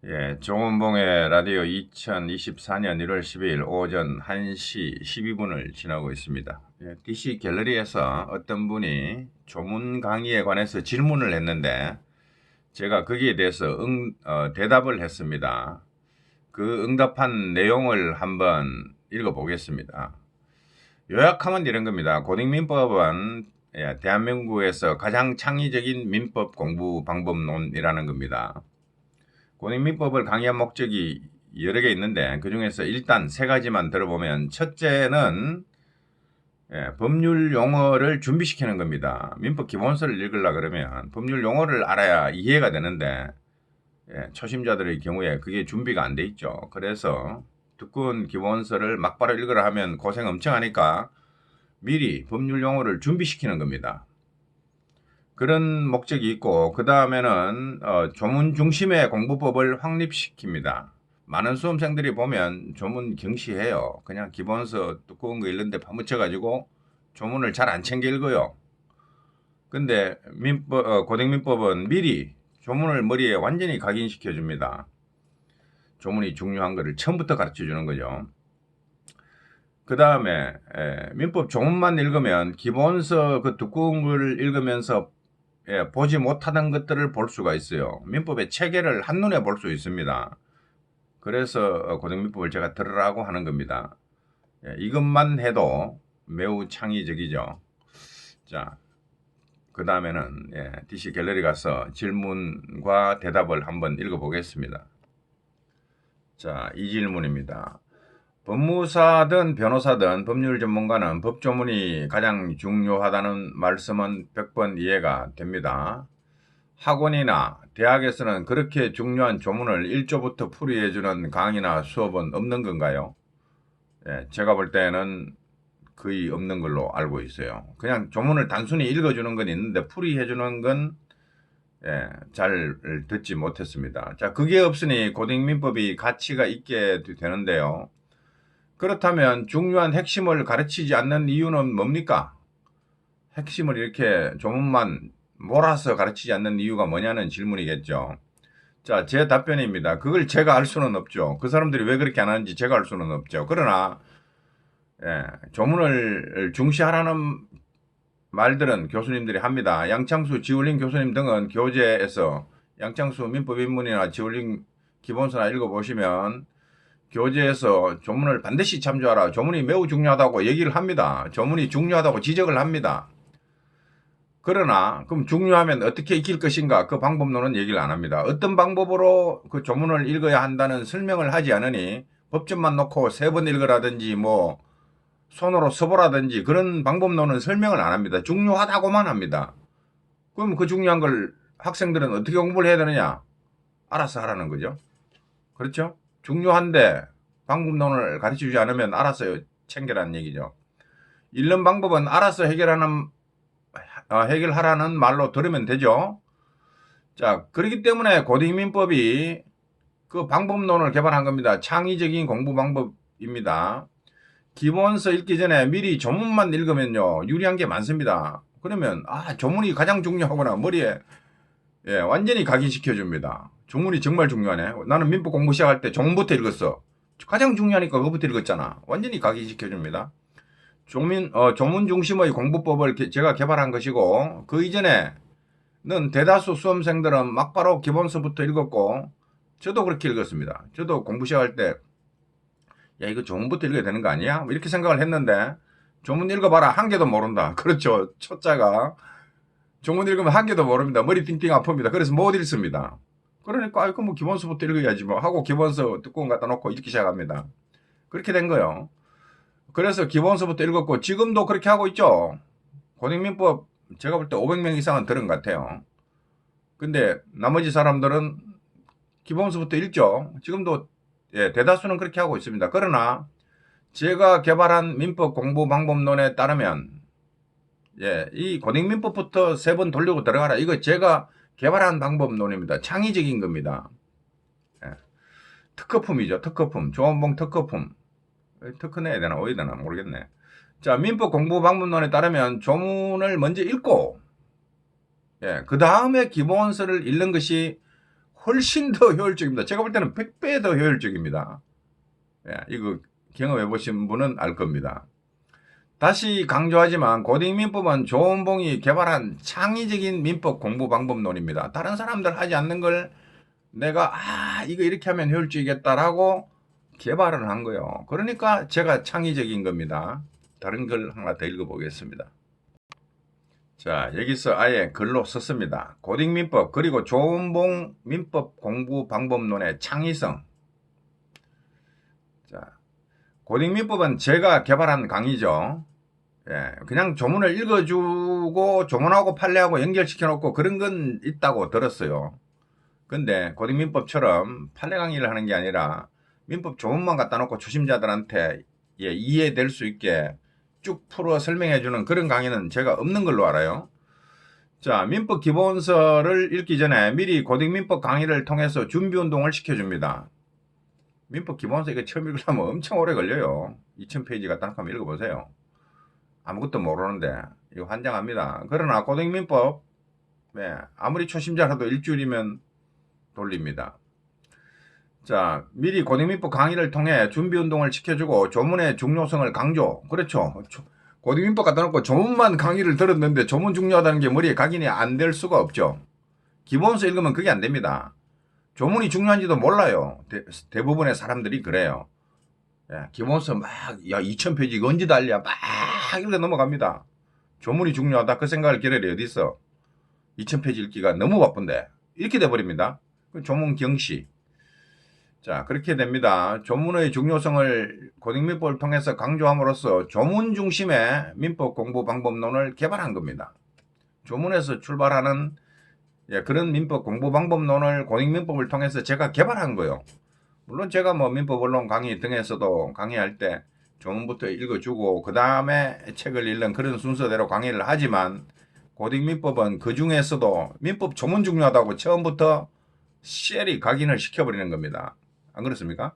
예, 정은봉의 라디오 2024년 1월 12일 오전 1시 12분을 지나고 있습니다. 예, DC 갤러리에서 어떤 분이 조문 강의에 관해서 질문을 했는데 제가 거기에 대해서 대답을 했습니다. 그 응답한 내용을 한번 읽어보겠습니다. 요약하면 이런 겁니다. 고등민법은 대한민국에서 가장 창의적인 민법 공부 방법론이라는 겁니다. 고등민법을 강의한 목적이 여러 개 있는데 그 중에서 일단 세 가지만 들어보면 첫째는 법률 용어를 준비시키는 겁니다. 민법 기본서를 읽으려 그러면 법률 용어를 알아야 이해가 되는데 초심자들의 경우에 그게 준비가 안 돼 있죠. 그래서 두꺼운 기본서를 막바로 읽으라 하면 고생 엄청 하니까 미리 법률 용어를 준비시키는 겁니다. 그런 목적이 있고 그 다음에는 조문 중심의 공부법을 확립시킵니다. 많은 수험생들이 보면 조문 경시해요. 그냥 기본서 두꺼운 거 읽는데 파묻혀가지고 조문을 잘 안 챙겨 읽어요. 근데 고등민법은 미리 조문을 머리에 완전히 각인시켜 줍니다. 조문이 중요한 거를 처음부터 가르쳐 주는 거죠. 그 다음에 민법 조문만 읽으면 기본서 그 두꺼운 걸 읽으면서 보지 못하던 것들을 볼 수가 있어요. 민법의 체계를 한눈에 볼 수 있습니다. 그래서 고등민법을 제가 들으라고 하는 겁니다. 이것만 해도 매우 창의적이죠. 자, 그 다음에는 DC 갤러리 가서 질문과 대답을 한번 읽어보겠습니다. 자, 이 질문입니다. 법무사든 변호사든 법률 전문가는 법조문이 가장 중요하다는 말씀은 100번 이해가 됩니다. 학원이나 대학에서는 그렇게 중요한 조문을 1조부터 풀이해주는 강의나 수업은 없는 건가요? 제가 볼 때는 거의 없는 걸로 알고 있어요. 그냥 조문을 단순히 읽어주는 건 있는데 풀이해주는 건 잘 듣지 못했습니다. 자, 그게 없으니 고등민법이 가치가 있게 되는데요. 그렇다면 중요한 핵심을 가르치지 않는 이유는 뭡니까? 핵심을 이렇게 조문만 몰아서 가르치지 않는 이유가 뭐냐는 질문이겠죠. 자, 제 답변입니다. 그걸 제가 알 수는 없죠. 그 사람들이 왜 그렇게 안 하는지 제가 알 수는 없죠. 그러나 조문을 중시하라는 말들은 교수님들이 합니다. 양창수, 지울린 교수님 등은 교재에서 양창수 민법인문이나 지울린 기본서나 읽어보시면 교재에서 조문을 반드시 참조하라. 조문이 매우 중요하다고 얘기를 합니다. 조문이 중요하다고 지적을 합니다. 그러나 그럼 중요하면 어떻게 익힐 것인가 그 방법론은 얘기를 안 합니다. 어떤 방법으로 그 조문을 읽어야 한다는 설명을 하지 않으니 법전만 놓고 3번 읽으라든지 뭐 손으로 써보라든지 그런 방법론은 설명을 안 합니다. 중요하다고만 합니다. 그럼 그 중요한 걸 학생들은 어떻게 공부를 해야 되느냐? 알아서 하라는 거죠. 그렇죠? 중요한데 방법론을 가르쳐주지 않으면 알아서 챙겨라는 얘기죠. 읽는 방법은 알아서 해결하라는 말로 들으면 되죠. 자, 그렇기 때문에 고등민법이 그 방법론을 개발한 겁니다. 창의적인 공부 방법입니다. 기본서 읽기 전에 미리 조문만 읽으면요 유리한 게 많습니다. 그러면 조문이 가장 중요하구나 머리에 완전히 각인시켜 줍니다. 조문이 정말 중요하네. 나는 민법 공부 시작할 때 조문부터 읽었어. 가장 중요하니까 그거부터 읽었잖아. 완전히 각인시켜 줍니다. 조문 중심의 공부법을 제가 개발한 것이고 그 이전에는 대다수 수험생들은 막바로 기본서부터 읽었고 저도 그렇게 읽었습니다. 저도 공부 시작할 때 야 이거 조문부터 읽어야 되는 거 아니야? 뭐 이렇게 생각을 했는데 조문 읽어봐라 한 개도 모른다. 그렇죠. 초짜가 조문 읽으면 한 개도 모릅니다. 머리 띵띵 아픕니다. 그래서 못 읽습니다. 그러니까 이거 뭐 기본서부터 읽어야지 뭐 하고 기본서 뚜껑 갖다 놓고 읽기 시작합니다. 그렇게 된 거예요. 그래서 기본서부터 읽었고 지금도 그렇게 하고 있죠. 고등민법 제가 볼 때 500명 이상은 들은 것 같아요. 근데 나머지 사람들은 기본서부터 읽죠. 지금도 대다수는 그렇게 하고 있습니다. 그러나 제가 개발한 민법 공부 방법론에 따르면 이 고등민법부터 3번 돌리고 들어가라. 이거 제가 개발한 방법론입니다. 창의적인 겁니다. 특허품이죠. 특허품. 조원봉 특허품. 특허 내야 되나 어디야 되나 모르겠네. 자, 민법 공부 방법론에 따르면 조문을 먼저 읽고 그 다음에 기본서를 읽는 것이 훨씬 더 효율적입니다. 제가 볼 때는 100배 더 효율적입니다. 예, 이거 경험해 보신 분은 알 겁니다. 다시 강조하지만 고딩민법은 조은봉이 개발한 창의적인 민법 공부 방법론입니다. 다른 사람들 하지 않는 걸 내가 이거 이렇게 하면 효율적이겠다라고 개발을 한 거예요. 그러니까 제가 창의적인 겁니다. 다른 걸 하나 더 읽어보겠습니다. 자, 여기서 아예 글로 썼습니다. 고딩민법 그리고 조은봉 민법 공부 방법론의 창의성. 자, 고딩민법은 제가 개발한 강의죠. 예, 그냥 조문을 읽어주고 조문하고 판례하고 연결시켜놓고 그런 건 있다고 들었어요. 근데 고딩민법처럼 판례 강의를 하는 게 아니라 민법 조문만 갖다 놓고 초심자들한테 이해될 수 있게 쭉 풀어 설명해주는 그런 강의는 제가 없는 걸로 알아요. 자, 민법 기본서를 읽기 전에 미리 고딩민법 강의를 통해서 준비운동을 시켜줍니다. 민법 기본서 이거 처음 읽으려면 엄청 오래 걸려요. 2000페이지 갖다 놓고 한번 읽어보세요. 아무것도 모르는데 이거 환장합니다. 그러나 고등민법 아무리 초심자라도 일주일이면 돌립니다. 자, 미리 고등민법 강의를 통해 준비운동을 시켜주고 조문의 중요성을 강조. 그렇죠. 고등민법 갖다 놓고 조문만 강의를 들었는데 조문 중요하다는 게 머리에 각인이 안 될 수가 없죠. 기본서 읽으면 그게 안 됩니다. 조문이 중요한지도 몰라요. 대부분의 사람들이 그래요. 기본서 막 2000페이지 이거 언제 달려 막 읽어 넘어갑니다. 조문이 중요하다 그 생각을 기다려 어디 있어. 2000페이지 읽기가 너무 바쁜데 이렇게 돼버립니다. 조문 경시. 자, 그렇게 됩니다. 조문의 중요성을 고등민법을 통해서 강조함으로써 조문 중심의 민법 공부 방법론을 개발한 겁니다. 조문에서 출발하는 그런 민법 공부 방법론을 고등민법을 통해서 제가 개발한 거예요. 물론 제가 뭐 민법 언론 강의 등에서도 강의할 때 조문부터 읽어주고 그 다음에 책을 읽는 그런 순서대로 강의를 하지만 고딩민법은 그 중에서도 민법 조문 중요하다고 처음부터 셀이 각인을 시켜버리는 겁니다. 안 그렇습니까?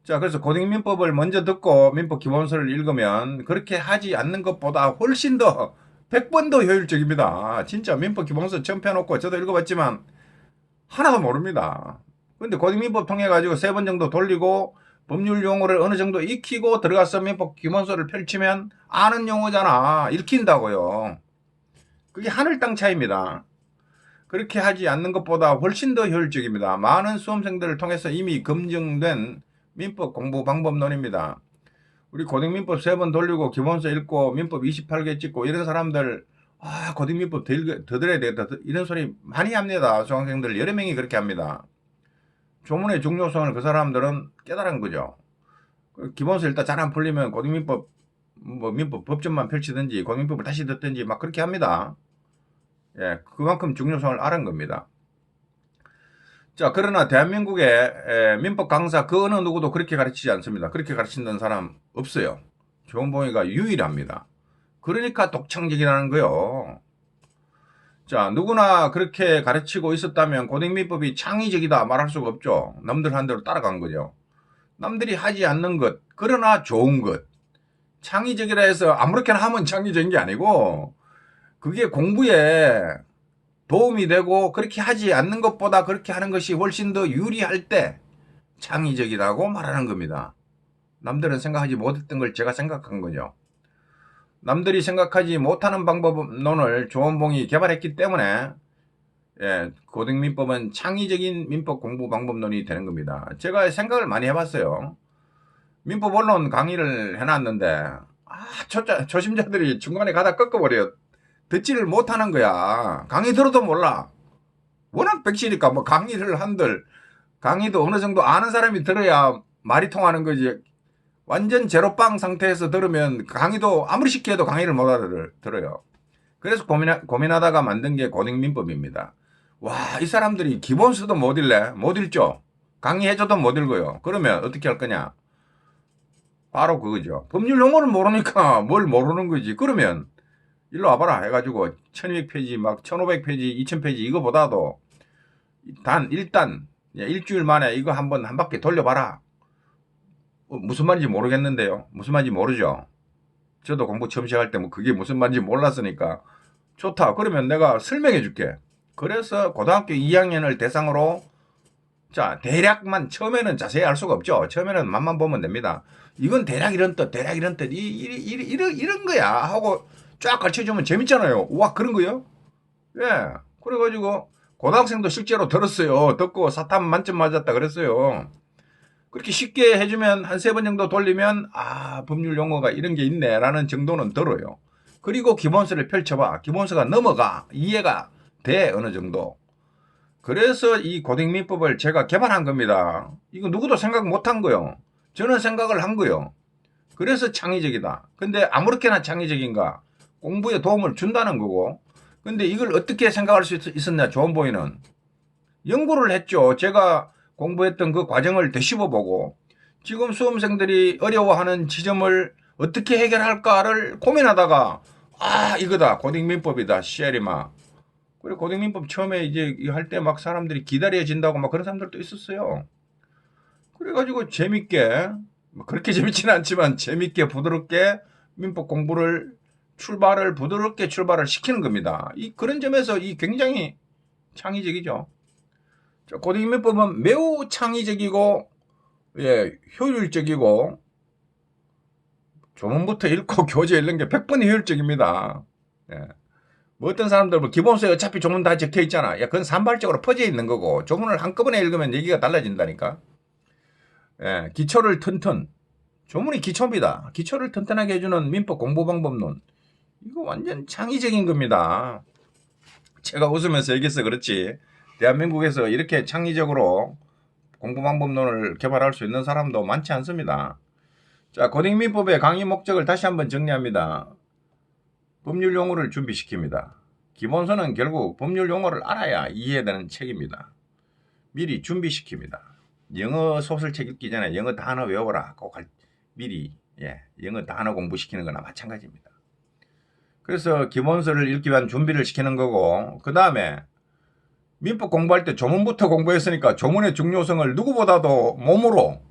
자, 그래서 고딩민법을 먼저 듣고 민법 기본서를 읽으면 그렇게 하지 않는 것보다 훨씬 더 100번 더 효율적입니다. 진짜 민법 기본서 처음 펴놓고 저도 읽어봤지만 하나도 모릅니다. 근데 고등민법 통해 가지고 3번 정도 돌리고 법률 용어를 어느 정도 익히고 들어가서 민법 기본서를 펼치면 아는 용어잖아. 읽힌다고요. 그게 하늘 땅 차이입니다. 그렇게 하지 않는 것보다 훨씬 더 효율적입니다. 많은 수험생들을 통해서 이미 검증된 민법 공부 방법론입니다. 우리 고등민법 3번 돌리고 기본서 읽고 민법 28개 찍고 이런 사람들 고등민법 더 들어야 되겠다 이런 소리 많이 합니다. 수강생들 여러 명이 그렇게 합니다. 조문의 중요성을 그 사람들은 깨달은 거죠. 기본서 일단 잘 안 풀리면 고등민법 민법 법전만 펼치든지 고등민법을 다시 듣든지 막 그렇게 합니다. 예, 그만큼 중요성을 알은 겁니다. 자, 그러나 대한민국의 민법 강사 그 어느 누구도 그렇게 가르치지 않습니다. 그렇게 가르친다는 사람 없어요. 조은봉이가 유일합니다. 그러니까 독창적이라는 거요. 자, 누구나 그렇게 가르치고 있었다면 고등민법이 창의적이다 말할 수가 없죠. 남들 한 대로 따라간 거죠. 남들이 하지 않는 것, 그러나 좋은 것. 창의적이라 해서 아무렇게나 하면 창의적인 게 아니고 그게 공부에 도움이 되고 그렇게 하지 않는 것보다 그렇게 하는 것이 훨씬 더 유리할 때 창의적이라고 말하는 겁니다. 남들은 생각하지 못했던 걸 제가 생각한 거죠. 남들이 생각하지 못하는 방법론을 조은봉이 개발했기 때문에 고등민법은 창의적인 민법 공부 방법론이 되는 겁니다. 제가 생각을 많이 해봤어요. 민법 언론 강의를 해놨는데 초심자들이 중간에 가다 꺾어버려요. 듣지를 못하는 거야. 강의 들어도 몰라. 워낙 백시니까 뭐 강의를 한들 강의도 어느 정도 아는 사람이 들어야 말이 통하는 거지. 완전 제로빵 상태에서 들으면 강의도 아무리 쉽게 해도 강의를 못 알아들어요. 그래서 고민하다가 만든 게 고등민법입니다. 와, 이 사람들이 기본서도 못 읽래? 못 읽죠? 강의해줘도 못 읽어요. 그러면 어떻게 할 거냐? 바로 그거죠. 법률 용어를 모르니까 뭘 모르는 거지. 그러면 일로 와봐라 해가지고 1200페이지 막 1500페이지 2000페이지 이거보다도 일단 일주일 만에 이거 한 바퀴 돌려봐라. 무슨 말인지 모르겠는데요. 무슨 말인지 모르죠. 저도 공부 처음 시작할 때 뭐 그게 무슨 말인지 몰랐으니까 좋다. 그러면 내가 설명해 줄게. 그래서 고등학교 2학년을 대상으로 자, 대략만 처음에는 자세히 알 수가 없죠. 처음에는 맛만 보면 됩니다. 이건 대략 이런 뜻, 대략 이런 뜻, 이런 거야 하고 쫙 가르쳐주면 재밌잖아요. 와, 그런 거요? 예. 그래가지고 고등학생도 실제로 들었어요. 듣고 사탐 만점 맞았다 그랬어요. 그렇게 쉽게 해주면 한 3번 정도 돌리면 아, 법률 용어가 이런 게 있네 라는 정도는 들어요. 그리고 기본서를 펼쳐봐. 기본서가 넘어가. 이해가 돼 어느 정도. 그래서 이 고등민법을 제가 개발한 겁니다. 이거 누구도 생각 못한 거요. 저는 생각을 한 거요. 그래서 창의적이다. 근데 아무렇게나 창의적인가? 공부에 도움을 준다는 거고. 근데 이걸 어떻게 생각할 수 있었냐, 존보이는. 연구를 했죠. 제가 공부했던 그 과정을 되씹어보고 지금 수험생들이 어려워하는 지점을 어떻게 해결할까를 고민하다가 아, 이거다. 고등민법이다. 시에리마. 그래, 고등민법 처음에 이제 할 때 막 사람들이 기다려진다고 막 그런 사람들도 있었어요. 그래가지고 재밌게, 그렇게 재밌지는 않지만 재밌게 부드럽게 민법 공부를 부드럽게 출발을 시키는 겁니다. 그런 점에서 굉장히 창의적이죠. 고등민법은 매우 창의적이고, 예, 효율적이고, 조문부터 읽고 교재 읽는 게 100번 효율적입니다. 예. 뭐 어떤 사람들 기본서에 어차피 조문 다 적혀 있잖아. 야, 그건 산발적으로 퍼져 있는 거고 조문을 한꺼번에 읽으면 얘기가 달라진다니까. 예, 기초를 튼튼. 조문이 기초입니다. 기초를 튼튼하게 해주는 민법 공부방법론. 이거 완전 창의적인 겁니다. 제가 웃으면서 얘기해서 그렇지. 대한민국에서 이렇게 창의적으로 공부방법론을 개발할 수 있는 사람도 많지 않습니다. 자, 고등민법의 강의 목적을 다시 한번 정리합니다. 법률 용어를 준비시킵니다. 기본서는 결국 법률 용어를 알아야 이해되는 책입니다. 미리 준비시킵니다. 영어 소설책 읽기 전에 영어 단어 외워라. 꼭 미리 영어 단어 공부시키는 거나 마찬가지입니다. 그래서 기본서를 읽기 위한 준비를 시키는 거고 그 다음에 민법 공부할 때 조문부터 공부했으니까 조문의 중요성을 누구보다도 몸으로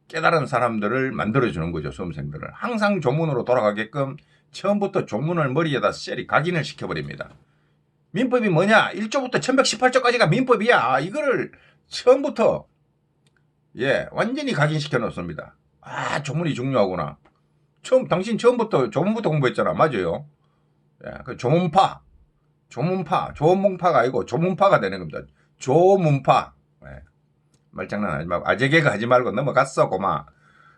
깨달은 사람들을 만들어주는 거죠. 수험생들을. 항상 조문으로 돌아가게끔 처음부터 조문을 머리에다 셀이 각인을 시켜버립니다. 민법이 뭐냐? 1조부터 1118조까지가 민법이야. 이거를 처음부터 완전히 각인시켜 놓습니다. 아, 조문이 중요하구나. 당신 처음부터 조문부터 공부했잖아. 맞아요. 그 조문파가 아니고 조문파가 되는 겁니다. 조문파. 말장난하지 말고 아재개가 하지 말고 넘어갔어 고마.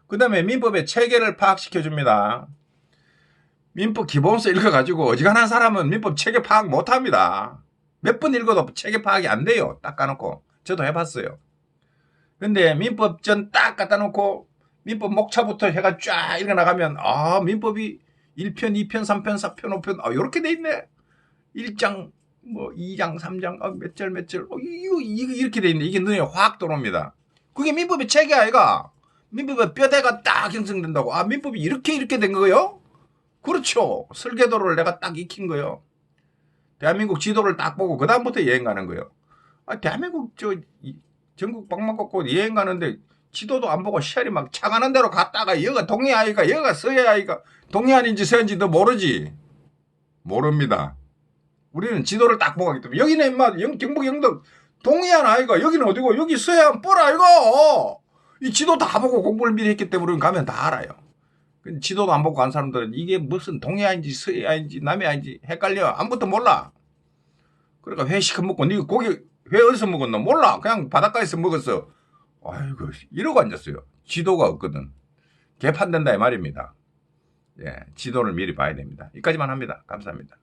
그 다음에 민법의 체계를 파악시켜줍니다. 민법 기본서 읽어가지고 어지간한 사람은 민법 체계 파악 못합니다. 몇 번 읽어도 체계 파악이 안 돼요. 딱 까놓고. 저도 해봤어요. 근데 민법전 딱 갖다 놓고 민법 목차부터 해가 쫙 읽어나가면 아, 민법이 1편, 2편, 3편, 4편, 5편 아, 요렇게 돼 있네. 1장, 2장, 3장, 몇 절, 이거 이렇게 돼 있네. 이게 눈에 확 들어옵니다. 그게 민법의 체계 아이가? 민법의 뼈대가 딱 형성된다고. 아, 민법이 이렇게 된 거예요? 그렇죠. 설계도를 내가 딱 익힌 거예요. 대한민국 지도를 딱 보고 그 다음부터 여행 가는 거예요. 아, 대한민국 전국 방방 걷고 여행 가는데 지도도 안 보고 시알이 막 차가는 대로 갔다가 여기가 동해아이가 여기가 서해아이가 동해안인지 서해안인지 너 모르지? 모릅니다. 우리는 지도를 딱 보고 가기 때문에 여기는 인마 경북 영덕 동해안 아이가 여기는 어디고 여기 서해안 뻘아 이거 이 지도 다 보고 공부를 미리 했기 때문에 우리는 가면 다 알아요. 지도도 안 보고 간 사람들은 이게 무슨 동해안인지 서해안인지 남해안인지 헷갈려. 아무것도 몰라. 그러니까 회 시켜 먹고 니 고기 회 어디서 먹었나 몰라. 그냥 바닷가에서 먹었어. 아이고 이러고 앉았어요. 지도가 없거든. 개판된다 이 말입니다. 지도를 미리 봐야 됩니다. 여기까지만 합니다. 감사합니다.